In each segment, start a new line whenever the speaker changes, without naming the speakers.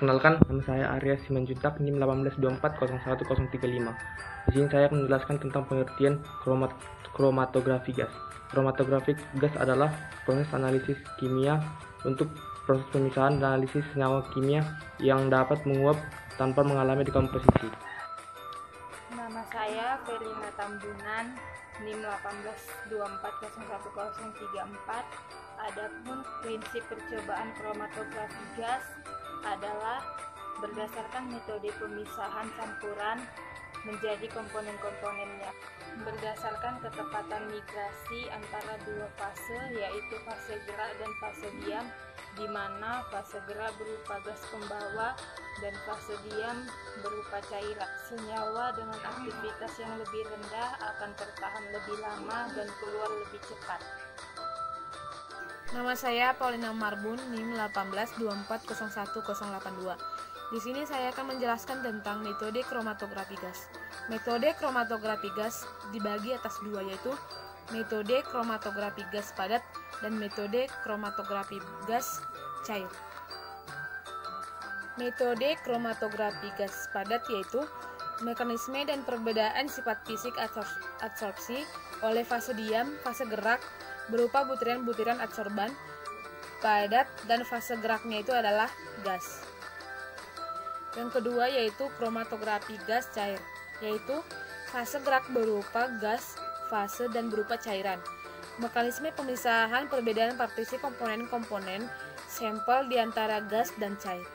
Perkenalkan, nama saya Arya Simanjuntak, NIM 182401035. Di sini saya akan menjelaskan tentang pengertian kromatografi gas. Kromatografi gas adalah proses analisis kimia untuk proses pemisahan dan analisis senyawa kimia yang dapat menguap tanpa mengalami dekomposisi.
Nama saya Felina Tambunan, NIM 182401034. Adapun prinsip percobaan kromatografi gas adalah berdasarkan metode pemisahan campuran menjadi komponen-komponennya berdasarkan ketepatan migrasi antara dua fase, yaitu fase gerak dan fase diam, di mana fase gerak berupa gas pembawa dan fase diam berupa cairan. Senyawa dengan aktivitas yang lebih rendah akan tertahan lebih lama dan keluar lebih cepat.
Nama saya Paulina Marbun, NIM 182401082. Di sini saya akan menjelaskan tentang metode kromatografi gas. Metode kromatografi gas dibagi atas dua, yaitu metode kromatografi gas padat dan metode kromatografi gas cair. Metode kromatografi gas padat yaitu mekanisme dan perbedaan sifat fisik adsorpsi oleh fase diam, fase gerak berupa butiran-butiran adsorban padat, dan fase geraknya itu adalah gas. Yang kedua yaitu kromatografi gas cair, yaitu fase gerak berupa gas, fase, dan berupa cairan. Mekanisme pemisahan perbedaan partisi komponen-komponen sampel di antara gas dan cair.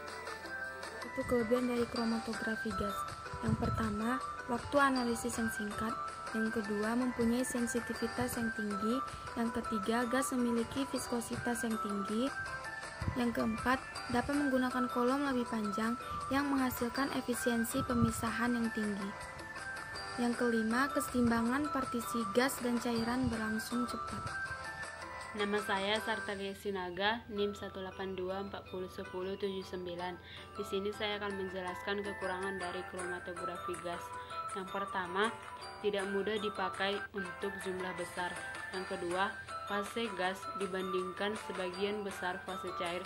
Itu kelebihan dari kromatografi gas. Yang pertama, waktu analisis yang singkat. Yang kedua, mempunyai sensitivitas yang tinggi. Yang ketiga, gas memiliki viskositas yang tinggi. Yang keempat, dapat menggunakan kolom lebih panjang yang menghasilkan efisiensi pemisahan yang tinggi. Yang kelima, keseimbangan partisi gas dan cairan berlangsung cepat.
Nama saya Sartalia Sinaga, NIM 182401079. Di sini saya akan menjelaskan kekurangan dari kromatografi gas. Yang pertama, tidak mudah dipakai untuk jumlah besar. Yang kedua, fase gas dibandingkan sebagian besar fase cair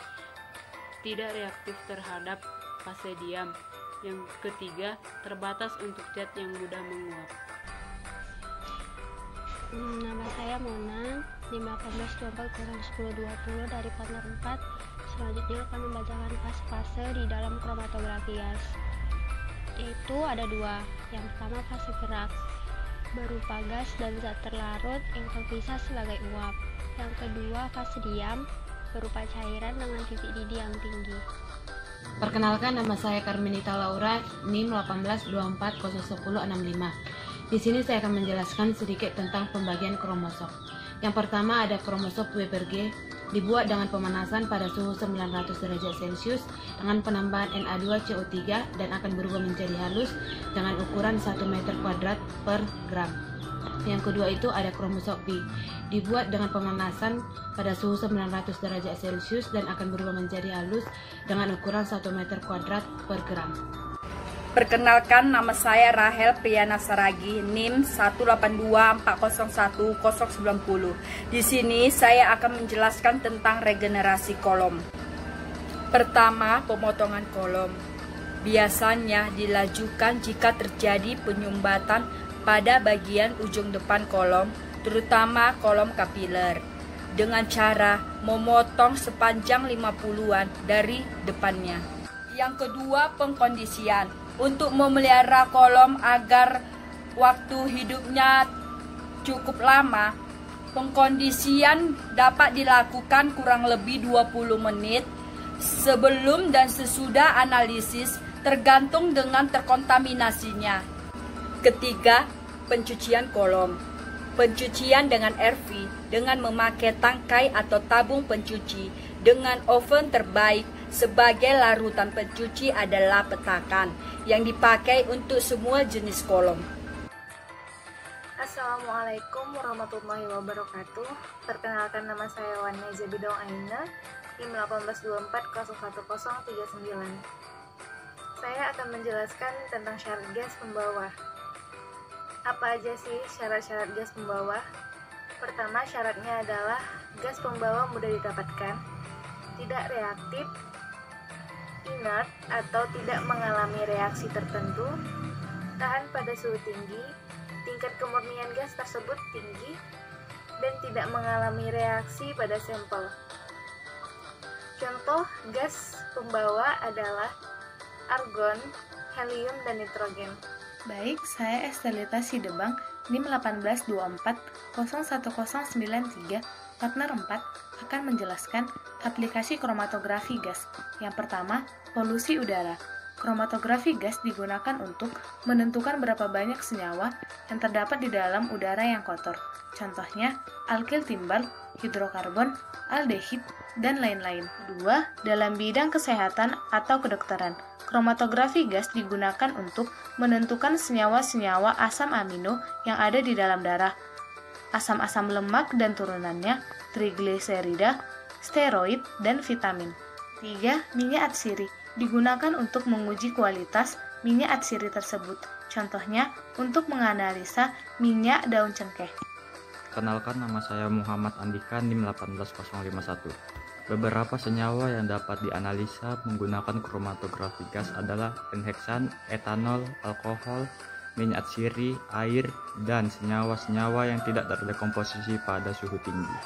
tidak reaktif terhadap fase diam. Yang ketiga, terbatas untuk zat yang mudah menguap.
Nama saya Mona, NIM 182401020 dari partner 4. Selanjutnya akan membacakan fase-fase di dalam kromatografi gas. Yaitu ada dua. Yang pertama fase gerak, berupa gas dan zat terlarut yang terpisah sebagai uap. Yang kedua fase diam, berupa cairan dengan titik didih yang tinggi.
Perkenalkan, nama saya Carmenita Laura, NIM 182401065. Di sini saya akan menjelaskan sedikit tentang pembagian kromosom. Yang pertama ada kromosom Weber-G, dibuat dengan pemanasan pada suhu 900 derajat Celcius dengan penambahan Na2CO3 dan akan berubah menjadi halus dengan ukuran 1 meter kuadrat per gram. Yang kedua itu ada kromosom P, dibuat dengan pemanasan pada suhu 900 derajat Celcius dan akan berubah menjadi halus dengan ukuran 1 meter kuadrat per gram.
Perkenalkan, nama saya Rahel Priyana Saragi, NIM 182401090. Di sini saya akan menjelaskan tentang regenerasi kolom. Pertama, pemotongan kolom. Biasanya dilajukan jika terjadi penyumbatan pada bagian ujung depan kolom, terutama kolom kapiler, dengan cara memotong sepanjang 50-an dari depannya. Yang kedua, pengkondisian. Untuk memelihara kolom agar waktu hidupnya cukup lama, pengkondisian dapat dilakukan kurang lebih 20 menit sebelum dan sesudah analisis, tergantung dengan terkontaminasinya. Ketiga, pencucian kolom. Pencucian dengan RV dengan memakai tangkai atau tabung pencuci dengan oven terbaik. Sebagai larutan pencuci adalah petakan yang dipakai untuk semua jenis kolom.
Assalamualaikum warahmatullahi wabarakatuh. Perkenalkan, nama saya Wana Zabidong Aina, NIM 184011039. Saya akan menjelaskan tentang syarat gas pembawa. Apa aja sih syarat-syarat gas pembawa? Pertama, syaratnya adalah gas pembawa mudah didapatkan, tidak reaktif, inert atau tidak mengalami reaksi tertentu, tahan pada suhu tinggi, tingkat kemurnian gas tersebut tinggi, dan tidak mengalami reaksi pada sampel. Contoh gas pembawa adalah argon, helium, dan nitrogen.
Baik, saya Estelita Sidebang, NIM 182401093, partner 4, akan menjelaskan aplikasi kromatografi gas. Yang pertama, polusi udara. Kromatografi gas digunakan untuk menentukan berapa banyak senyawa yang terdapat di dalam udara yang kotor. Contohnya, alkil timbal, hidrokarbon, aldehid, dan lain-lain. Kedua, dalam bidang kesehatan atau kedokteran. Kromatografi gas digunakan untuk menentukan senyawa-senyawa asam amino yang ada di dalam darah, asam-asam lemak dan turunannya, trigliserida, steroid, dan vitamin. 3. Minyak atsiri digunakan untuk menguji kualitas minyak atsiri tersebut. Contohnya, untuk menganalisa minyak daun cengkeh.
Kenalkan, nama saya Muhammad Andika, NIM 18051. Beberapa senyawa yang dapat dianalisa menggunakan kromatografi gas adalah pengheksan, etanol, alkohol, minyak atsiri, air, dan senyawa-senyawa yang tidak terdekomposisi pada suhu tinggi.